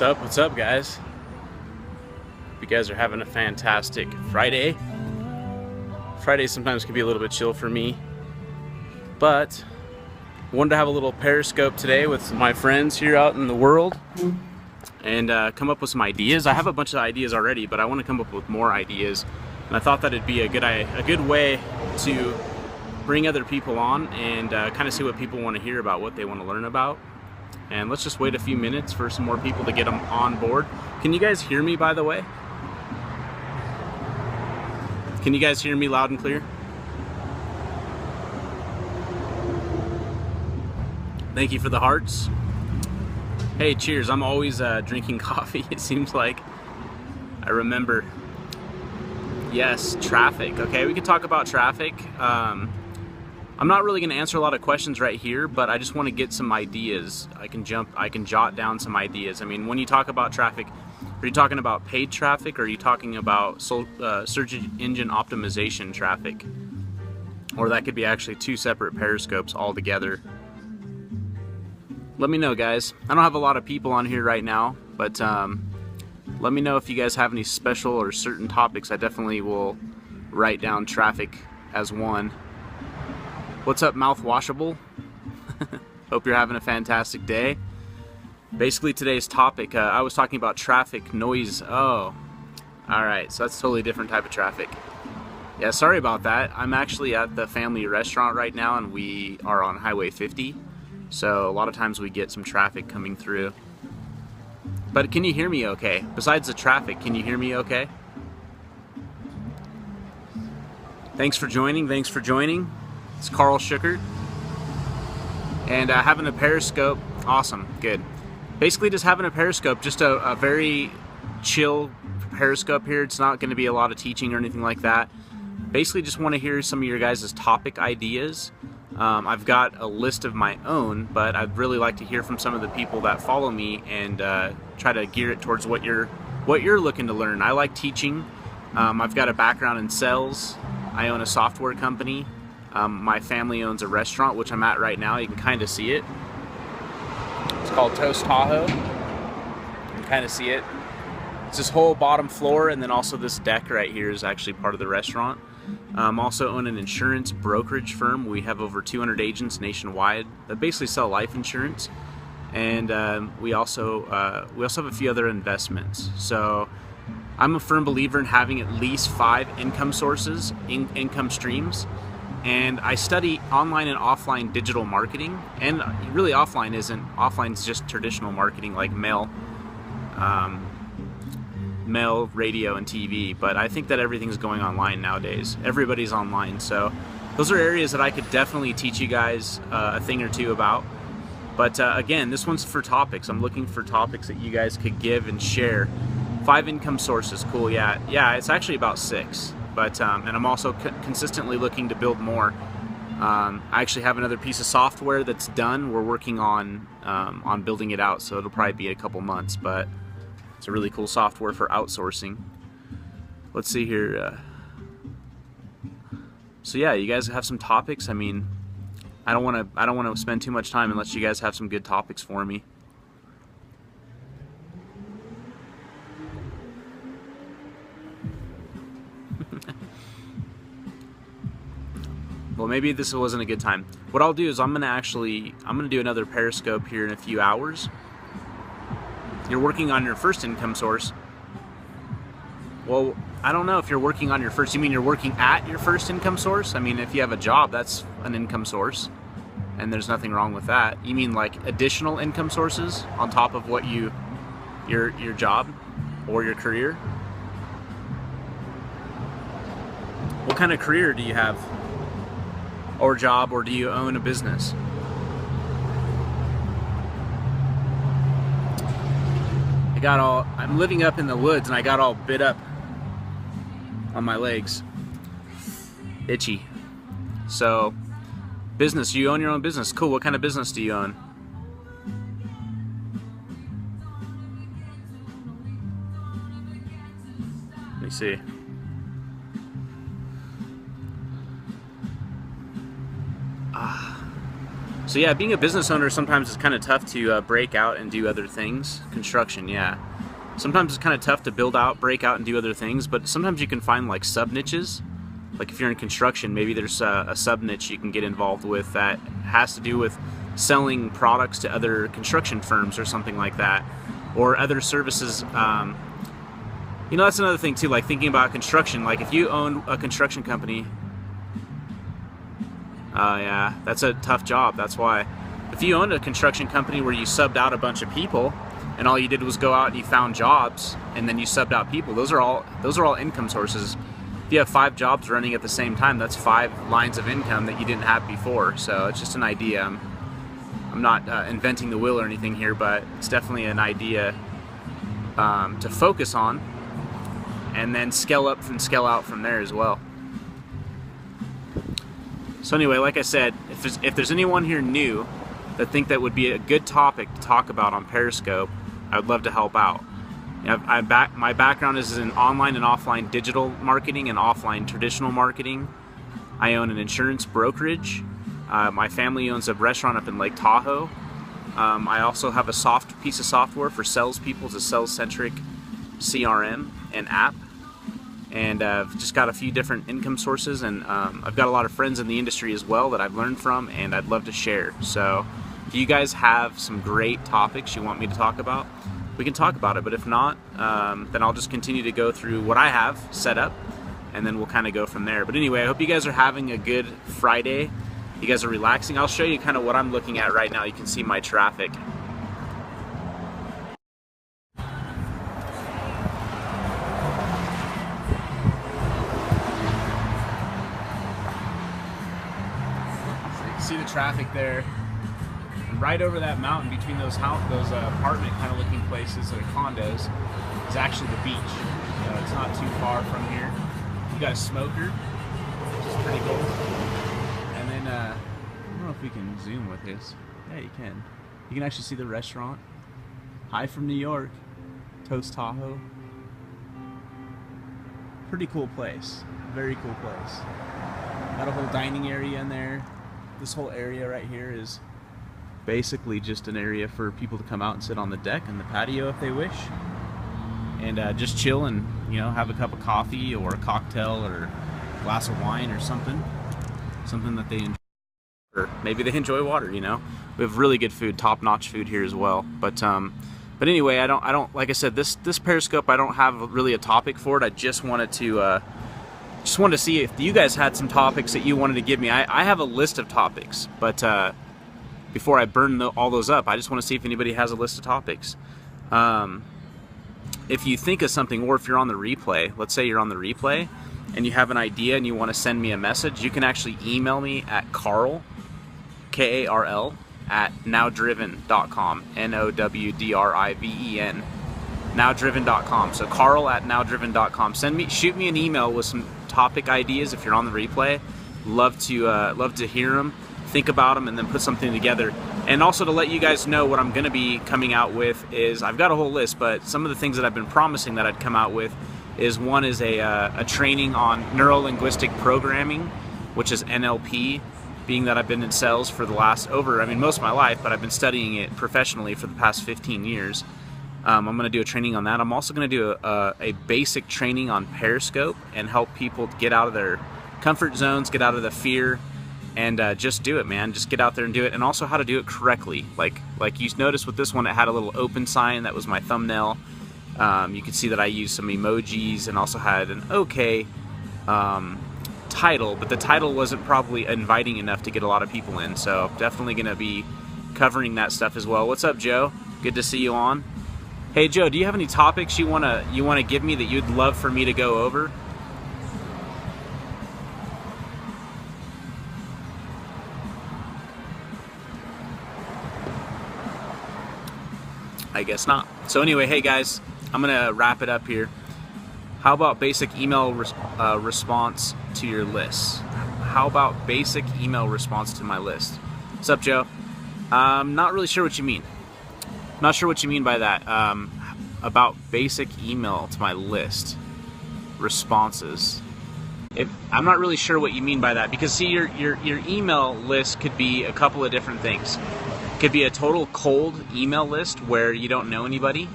What's up, guys? Hope you guys are having a fantastic Friday. Fridays sometimes can be a little bit chill for me, but I wanted to have a little Periscope today with my friends here out in the world and come up with some ideas. I have a bunch of ideas already, but I want to come up with more ideas, and I thought that it'd be a good way to bring other people on and kind of see what people want to hear about, what they want to learn about. And let's just wait a few minutes for some more people to get them on board. Can you guys hear me, by the way? Can you guys hear me loud and clear? Thank you for the hearts. Hey, cheers. I'm always drinking coffee, it seems like. I remember. Yes, traffic. Okay, we could talk about traffic. I'm not really going to answer a lot of questions right here, but I just want to get some ideas. I can jot down some ideas. I mean, when you talk about traffic, are you talking about paid traffic, or are you talking about search engine optimization traffic? Or that could be actually two separate periscopes altogether. Let me know, guys. I don't have a lot of people on here right now, but let me know if you guys have any special or certain topics. I definitely will write down traffic as one. What's up, mouthwashable? Hope you're having a fantastic day. Basically, today's topic, I was talking about traffic noise. Oh, alright, so that's a totally different type of traffic. Yeah, sorry about that. I'm actually at the family restaurant right now, and we are on Highway 50. So a lot of times we get some traffic coming through. But can you hear me okay? Besides the traffic, can you hear me okay? Thanks for joining. It's KarlSchuckert, and having a Periscope, awesome, good. Basically just having a Periscope, just a very chill Periscope here. It's not going to be a lot of teaching or anything like that. Basically just want to hear some of your guys' topic ideas. I've got a list of my own, but I'd really like to hear from some of the people that follow me and try to gear it towards what you're looking to learn. I like teaching. I've got a background in sales. I own a software company. My family owns a restaurant, which I'm at right now. You can kind of see it. It's called Toast Tahoe. You can kind of see it. It's this whole bottom floor, and then also this deck right here is actually part of the restaurant. Also own an insurance brokerage firm. We have over 200 agents nationwide that basically sell life insurance, and we also have a few other investments. So I'm a firm believer in having at least 5 income sources, income streams. And I study online and offline digital marketing, and really offline is just traditional marketing like mail, radio, and TV. But I think that everything's going online nowadays. Everybody's online, so those are areas that I could definitely teach you guys a thing or two about. But again, this one's for topics. I'm looking for topics that you guys could give and share. 5 income sources, cool. Yeah, it's actually about 6. But and I'm also consistently looking to build more. I actually have another piece of software that's done. We're working on building it out, so it'll probably be a couple months. But it's a really cool software for outsourcing. Let's see here. So yeah, you guys have some topics. I mean, I don't want to spend too much time unless you guys have some good topics for me. Well, maybe this wasn't a good time. What I'll do is I'm gonna do another Periscope here in a few hours. You're working on your first income source. Well, I don't know if you're working on your first. You mean you're working at your first income source? I mean, if you have a job, that's an income source, and there's nothing wrong with that. You mean like additional income sources on top of what your job or your career? What kind of career do you have? Or job, or do you own a business? I'm living up in the woods, and I got all bit up on my legs. Itchy. So, business, you own your own business. Cool, what kind of business do you own? Let me see. So yeah, being a business owner sometimes it's kind of tough to break out and do other things. Construction, yeah. Sometimes it's kind of tough to build out, break out, and do other things, but sometimes you can find like sub niches. Like if you're in construction, maybe there's a sub niche you can get involved with that has to do with selling products to other construction firms or something like that, or other services. You know, that's another thing too, like thinking about construction. Like if you own a construction company, yeah, that's a tough job. That's why. If you owned a construction company where you subbed out a bunch of people and all you did was go out and you found jobs and then you subbed out people, those are all income sources. If you have 5 jobs running at the same time, that's 5 lines of income that you didn't have before. So it's just an idea. I'm not inventing the wheel or anything here, but it's definitely an idea to focus on, and then scale up and scale out from there as well. So anyway, like I said, if there's anyone here new that think that would be a good topic to talk about on Periscope, I would love to help out. My background is in online and offline digital marketing and offline traditional marketing. I own an insurance brokerage. My family owns a restaurant up in Lake Tahoe. I also have a piece of software for salespeople. It's a sales-centric CRM and app. And I've just got a few different income sources, and I've got a lot of friends in the industry as well that I've learned from, and I'd love to share. So if you guys have some great topics you want me to talk about, we can talk about it. But if not, then I'll just continue to go through what I have set up, and then we'll kind of go from there. But anyway, I hope you guys are having a good Friday. You guys are relaxing. I'll show you kind of what I'm looking at right now. You can see my traffic. See the traffic there, and right over that mountain between those apartment kind of looking places or condos is actually the beach. It's not too far from here. You got a smoker, which is pretty cool. And then I don't know if we can zoom with this. Yeah, you can. You can actually see the restaurant. Hi from New York, Toast Tahoe. Pretty cool place. Very cool place. Got a whole dining area in there. This whole area right here is basically just an area for people to come out and sit on the deck and the patio if they wish, and just chill and have a cup of coffee or a cocktail or a glass of wine or something that they enjoy. Or maybe they enjoy water. We have really good food, top-notch food here as well. But anyway, I don't like I said, this Periscope, I don't have really a topic for it. I just wanted to see if you guys had some topics that you wanted to give me. I have a list of topics, but before I burn all those up, I just want to see if anybody has a list of topics. If you think of something, or if you're on the replay, let's say you're on the replay and you have an idea and you want to send me a message, you can actually email me at Karl, K-A-R-L, at nowdriven.com, N-O-W-D-R-I-V-E-N, nowdriven.com. So Karl at nowdriven.com. Shoot me an email with some topic ideas if you're on the replay. Love to hear them, think about them, and then put something together. And also to let you guys know what I'm going to be coming out with is, I've got a whole list, but some of the things that I've been promising that I'd come out with is, one is a training on neuro-linguistic programming, which is NLP, being that I've been in sales for the last most of my life, but I've been studying it professionally for the past 15 years. I'm going to do a training on that. I'm also going to do a basic training on Periscope and help people get out of their comfort zones, get out of the fear, and just do it, man. Just get out there and do it, and also how to do it correctly. Like you noticed with this one, it had a little open sign. That was my thumbnail. You can see that I used some emojis and also had an okay title, but the title wasn't probably inviting enough to get a lot of people in, so definitely going to be covering that stuff as well. What's up, Joe? Good to see you on. Hey Joe, do you have any topics you wanna give me that you'd love for me to go over? I guess not. So anyway, hey guys, I'm gonna wrap it up here. How about basic email response to your lists? How about basic email response to my list? What's up, Joe? I'm not really sure what you mean. Not sure what you mean by that. About basic email to my list responses. I'm not really sure what you mean by that, because see, your email list could be a couple of different things. It could be a total cold email list where you don't know anybody.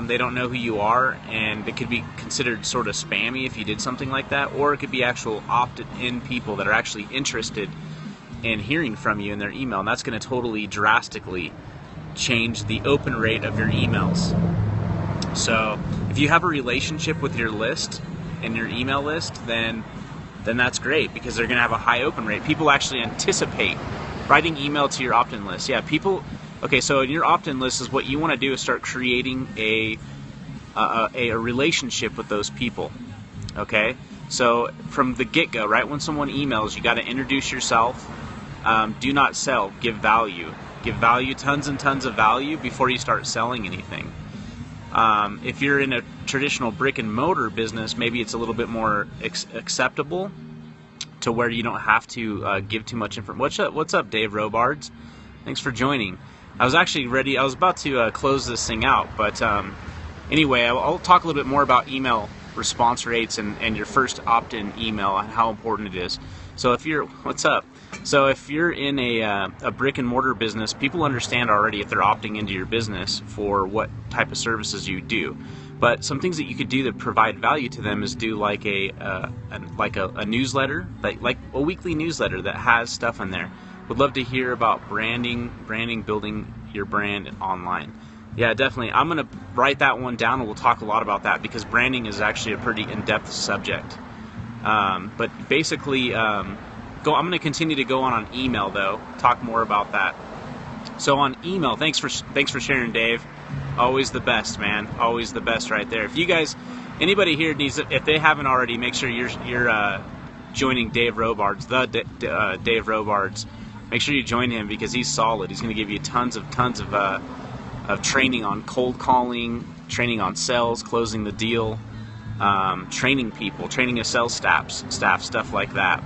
They don't know who you are, and it could be considered sort of spammy if you did something like that. Or it could be actual opted-in people that are actually interested in hearing from you in their email, and that's going to totally drastically change the open rate of your emails. So if you have a relationship with your list and your email list, then that's great, because they're going to have a high open rate. People actually anticipate writing email to your opt-in list. Yeah, people. Okay, so in your opt-in list is what you want to do is start creating a relationship with those people. Okay, so from the get-go, right when someone emails, you got to introduce yourself. Do not sell. Give value. Give value, tons and tons of value before you start selling anything. If you're in a traditional brick and mortar business, maybe it's a little bit more acceptable to where you don't have to give too much information. What's up, Dave Robards? Thanks for joining. I was actually ready. I was about to close this thing out, but anyway, I'll talk a little bit more about email response rates and your first opt-in email and how important it is. So if you're, what's up? So if you're in a brick and mortar business, people understand already if they're opting into your business for what type of services you do. But some things that you could do that provide value to them is do like a newsletter, like a weekly newsletter that has stuff in there. Would love to hear about branding, building your brand online. Yeah, definitely. I'm going to write that one down, and we'll talk a lot about that, because branding is actually a pretty in-depth subject. But basically, I'm going to continue to go on email, though. Talk more about that. So on email, thanks for sharing, Dave. Always the best, man. Always the best, right there. If you guys, anybody here needs, if they haven't already, make sure you're joining Dave Robards, Dave Robards. Make sure you join him, because he's solid. He's going to give you tons of training on cold calling, training on sales, closing the deal, training people, training a sales staff, stuff like that.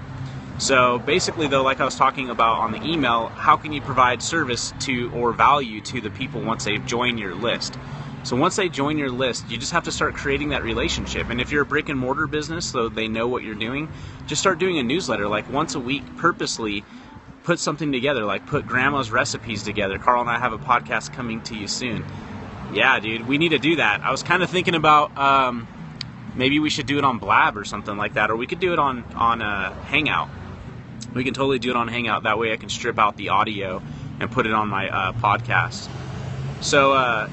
So basically, though, like I was talking about on the email, how can you provide service to or value to the people once they've joined your list? So once they join your list, you just have to start creating that relationship. And if you're a brick and mortar business, so they know what you're doing, just start doing a newsletter like once a week. Purposely put something together, like put grandma's recipes together. Carl and I have a podcast coming to you soon. Yeah, dude, we need to do that. I was kind of thinking about maybe we should do it on Blab or something like that, or we could do it on Hangout. We can totally do it on Hangout. That way I can strip out the audio and put it on my podcast. So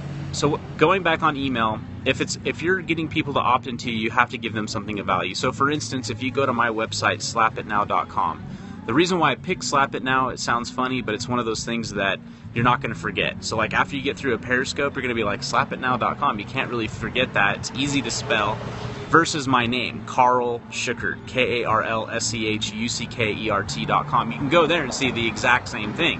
going back on email, if you're getting people to opt into you, you have to give them something of value. So for instance, if you go to my website, slapitnow.com, the reason why I picked Slap It Now, it sounds funny, but it's one of those things that you're not going to forget. So like after you get through a Periscope, you're going to be like, slapitnow.com. You can't really forget that. It's easy to spell. Versus my name, KarlSchuckert, KarlSchuckert.com. You can go there and see the exact same thing.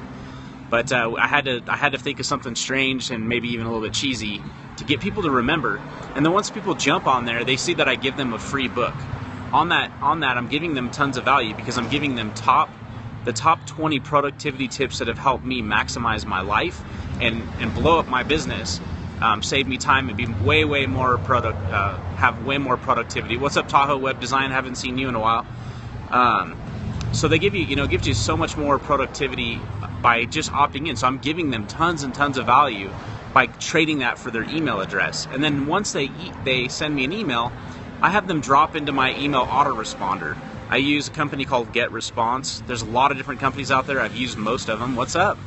But I had to think of something strange and maybe even a little bit cheesy to get people to remember. And then once people jump on there, they see that I give them a free book. On that, I'm giving them tons of value, because I'm giving them the top 20 productivity tips that have helped me maximize my life and blow up my business. Save me time and be way more have way more productivity. What's up, Tahoe Web Design? Haven't seen you in a while. So they gives you so much more productivity by just opting in. So I'm giving them tons and tons of value by trading that for their email address. And then once they send me an email, I have them drop into my email autoresponder. I use a company called GetResponse. There's a lot of different companies out there. I've used most of them. What's up?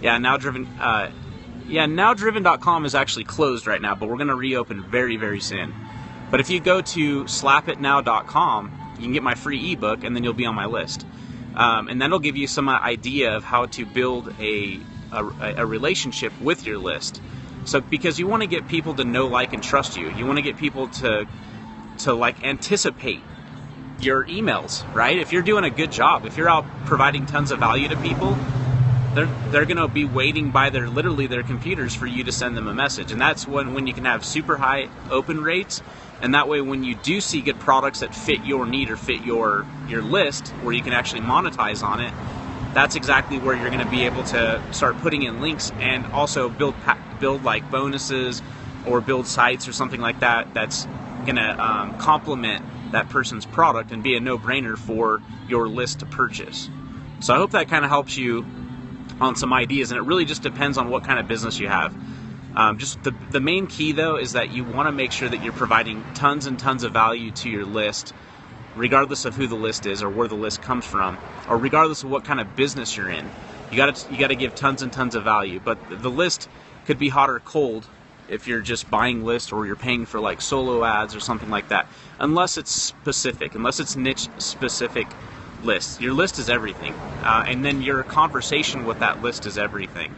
Yeah, nowdriven.com is actually closed right now, but we're going to reopen very, very soon. But if you go to slapitnow.com, you can get my free ebook, and then you'll be on my list. And that'll give you some idea of how to build a relationship with your list. So because you want to get people to know, like, and trust you. You want to get people to like anticipate your emails, right? If you're doing a good job, if you're out providing tons of value to people, they're going to be waiting by their computers for you to send them a message. And that's when you can have super high open rates. And that way, when you do see good products that fit your need or fit your list, where you can actually monetize on it, that's exactly where you're going to be able to start putting in links and also build like bonuses or build sites or something like that. That's going to complement that person's product and be a no-brainer for your list to purchase. So I hope that kind of helps you on some ideas, and it really just depends on what kind of business you have. Just the main key though is that you want to make sure that you're providing tons and tons of value to your list, regardless of who the list is or where the list comes from, or regardless of what kind of business you're in. You got to give tons and tons of value. But the list could be hot or cold if you're just buying lists or you're paying for like solo ads or something like that, unless it's specific, unless it's niche specific lists. Your list is everything, and then your conversation with that list is everything.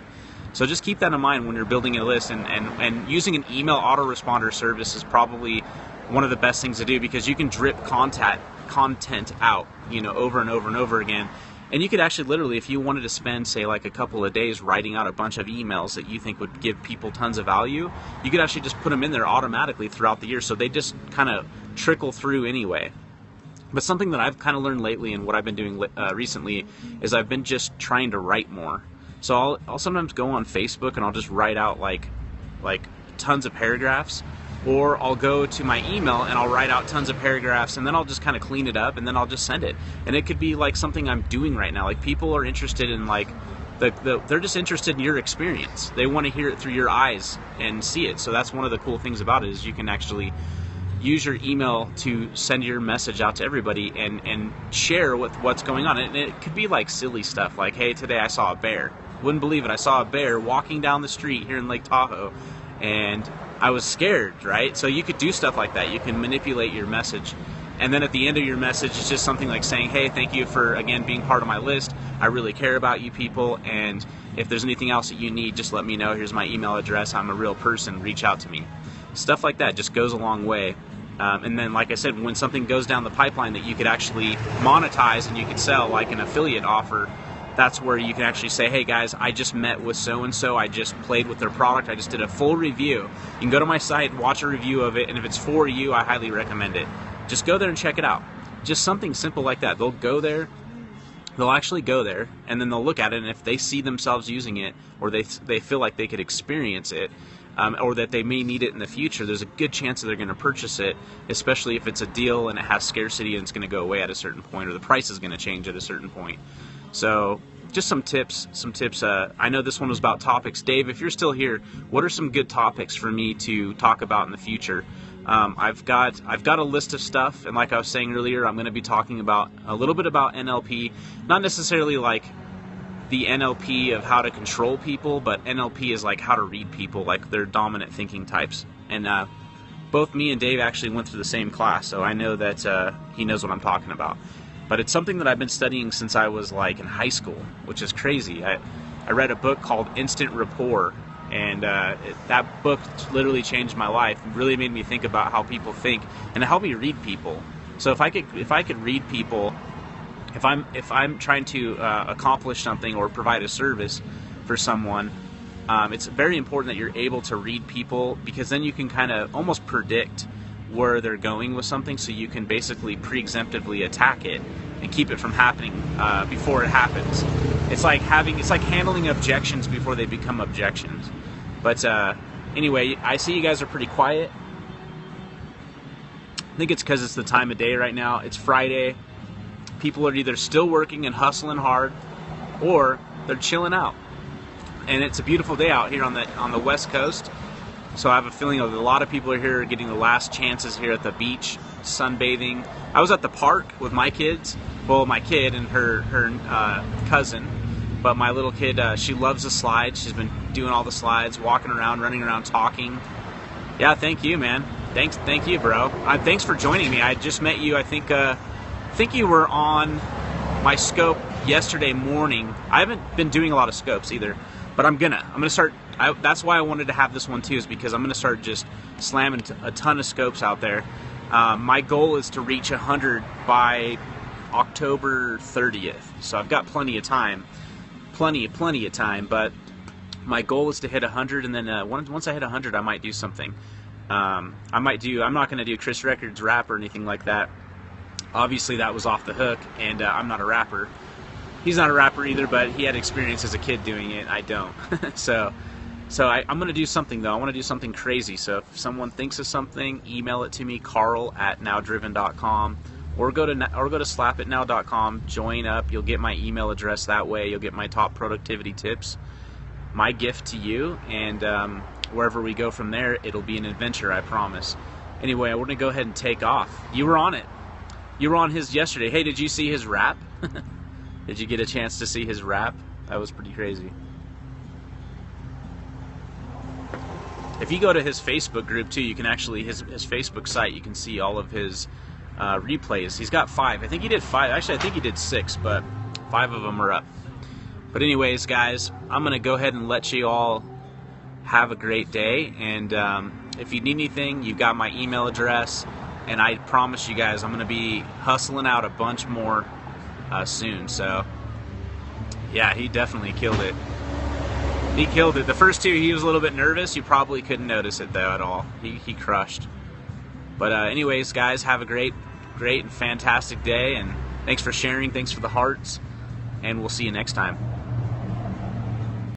So just keep that in mind when you're building a list, and using an email autoresponder service is probably one of the best things to do, because you can drip content out, over and over and over again. And you could actually literally, if you wanted to spend, say, like a couple of days writing out a bunch of emails that you think would give people tons of value, you could actually just put them in there automatically throughout the year, so they just kind of trickle through anyway. But something that I've kind of learned lately, and what I've been doing recently, is I've been just trying to write more. So I'll sometimes go on Facebook and I'll just write out like tons of paragraphs, or I'll go to my email and I'll write out tons of paragraphs, and then I'll just kind of clean it up, and then I'll just send it. And it could be like something I'm doing right now. Like, people are interested in they're just interested in your experience. They want to hear it through your eyes and see it. So that's one of the cool things about it, is you can actually use your email to send your message out to everybody and share with what's going on. And it could be like silly stuff like, hey, today I saw a bear. Wouldn't believe it. I saw a bear walking down the street here in Lake Tahoe, and I was scared, right? So you could do stuff like that. You can manipulate your message. And then at the end of your message, it's just something like saying, hey, thank you for, again, being part of my list. I really care about you people, and if there's anything else that you need, just let me know. Here's my email address. I'm a real person. Reach out to me. Stuff like that just goes a long way. And then, like I said, when something goes down the pipeline that you could actually monetize and you could sell, like an affiliate offer, that's where you can actually say, hey guys, I just met with so-and-so, I just played with their product, I just did a full review. You can go to my site, watch a review of it, and if it's for you, I highly recommend it. Just go there and check it out. Just something simple like that. They'll go there, they'll actually go there, and then they'll look at it, and if they see themselves using it, or they feel like they could experience it, or that they may need it in the future, there's a good chance that they're going to purchase it, especially if it's a deal and it has scarcity and it's going to go away at a certain point, or the price is going to change at a certain point. So just some tips. I know this one was about topics. Dave, if you're still here, what are some good topics for me to talk about in the future? I've got a list of stuff, and like I was saying earlier, I'm going to be talking about a little bit about NLP, not necessarily like the NLP of how to control people, but NLP is like how to read people, like their dominant thinking types. And both me and Dave actually went through the same class, so I know that he knows what I'm talking about. But it's something that I've been studying since I was like in high school, which is crazy. I read a book called Instant Rapport, and that book literally changed my life. It really made me think about how people think, and it helped me read people. So if I could read people, if I'm trying to accomplish something or provide a service for someone, it's very important that you're able to read people, because then you can kind of almost predict where they're going with something, so you can basically preemptively attack it and keep it from happening before it happens. It's like handling objections before they become objections. But anyway, I see you guys are pretty quiet. I think it's because it's the time of day right now. It's Friday. People are either still working and hustling hard, or they're chilling out. And it's a beautiful day out here on the West Coast. So I have a feeling that a lot of people are here getting the last chances here at the beach, sunbathing. I was at the park with my kids. Well, my kid and her cousin. But my little kid, she loves the slides. She's been doing all the slides, walking around, running around, talking. Yeah, thank you, man. Thank you, bro. Thanks for joining me. I just met you. I think you were on my scope yesterday morning. I haven't been doing a lot of scopes either, but I'm gonna start. That's why I wanted to have this one too, is because I'm gonna start just slamming a ton of scopes out there. My goal is to reach 100 by October 30th, so I've got plenty of time. Plenty of time, but my goal is to hit 100, and then once I hit 100, I might do something. I'm not going to do Chris Records rap or anything like that. Obviously, that was off the hook, and I'm not a rapper. He's not a rapper either, but he had experience as a kid doing it. I don't. So So I'm going to do something though. I want to do something crazy. So if someone thinks of something, email it to me, Karl@nowdriven.com, or go to slapitnow.com. Join up. You'll get my email address that way. You'll get my top productivity tips, my gift to you, and wherever we go from there, it'll be an adventure. I promise. Anyway, I want to go ahead and take off. You were on it. You were on his yesterday. Hey, did you see his rap? Did you get a chance to see his rap? That was pretty crazy. If you go to his Facebook group too, you can actually, his Facebook site, you can see all of his replays. He's got 5. I think he did 5. Actually, I think he did 6, but 5 of them are up. But anyways, guys, I'm going to go ahead and let you all have a great day. And if you need anything, you've got my email address. And I promise you guys, I'm going to be hustling out a bunch more soon. So, yeah, he definitely killed it. He killed it. The first 2, he was a little bit nervous. You probably couldn't notice it, though, at all. He crushed. But anyways, guys, have a great and fantastic day. And thanks for sharing. Thanks for the hearts. And we'll see you next time.